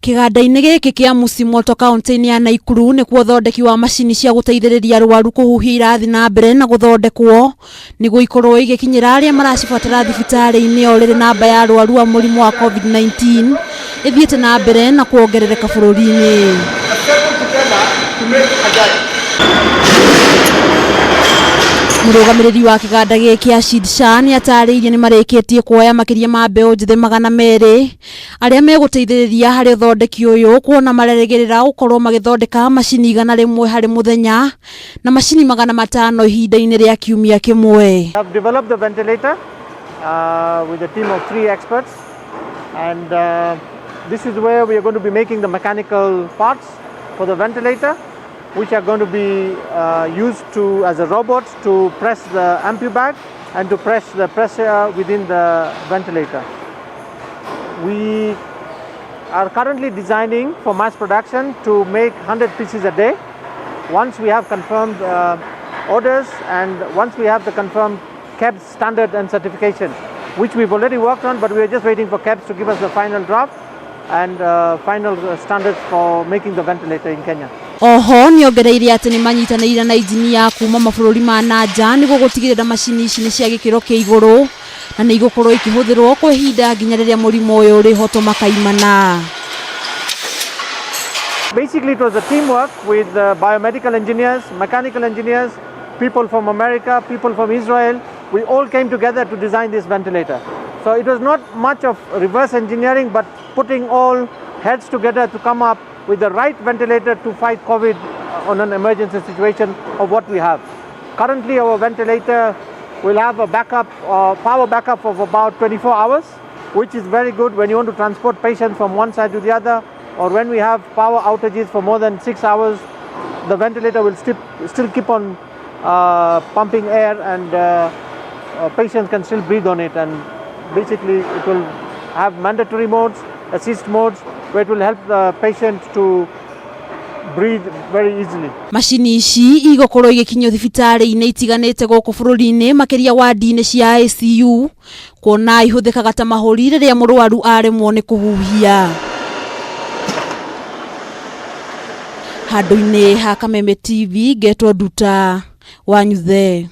Kiganda-ini giki kia Musimoto kaunti-ini ya Naikuru ni guthondeki wa macini cia guteithiriria arwaru kuhuhia irathi na mbere na guthondekwo niguo ikorwo igikinyira aria maracibatara thibitari-ini o riri namba ya arwaru a murimu wa COVID-19 ithiete na mbere na kuongerereka bururi-ini. Arugamiriri wa Kiganda giki Ashidisha ni atariirie ni marikitie kuoya makiria ma mbeu njithi 200 aria meguteithiriria hari uthondeki uyu kuona mareregerera gukorwo magithondeka macini 100 hari muthenya na macini 500 ihinda-ini ria kiumia kimwe. I've developed the ventilator with a team of 3 experts, and this is where we are going to be making the mechanical parts for the ventilator, which are going to be used as a robot to press the ampu bag and to press the pressure within the ventilator. We are currently designing for mass production to make 100 pieces a day. Once we have confirmed orders and once we have the confirmed KEBS standard and certification, which we've already worked on, but we are just waiting for KEBS to give us the final draft and final standards for making the ventilator in Kenya. Oho ni ongereire ati ni manyitaniire na injini ya kuuma mabururi mananja niguo gutigirira macini ici ni cia gikiro kia iguru na ni igukorwo ikihuthirwo kwa ihinda nginya riria murimu uyu uri hoto makaimana. Basically, it was a teamwork with biomedical engineers, mechanical engineers, people from America, people from Israel. We all came together to design this ventilator. So it was not much of reverse engineering, but putting all heads together to come up with the right ventilator to fight COVID on an emergency situation of what we have. Currently, our ventilator will have a backup, power backup of about 24 hours, which is very good when you want to transport patients from one side to the other, or when we have power outages for more than 6 hours, the ventilator will still keep on pumping air, and patients can still breathe on it. And basically, it will have mandatory modes, assist modes, where it will help the patient to breathe very easily. Macini ici igukorwo igikinyio thibitari-ini itiganiite guku bururi-ini makiria wadi-ini cia ICU kuona ihuthikaga ta mahuri riria murwaru aremwo ni kuhuhia. Handu-ini ha Kameme TV getwo Nduta wa Nyuthe.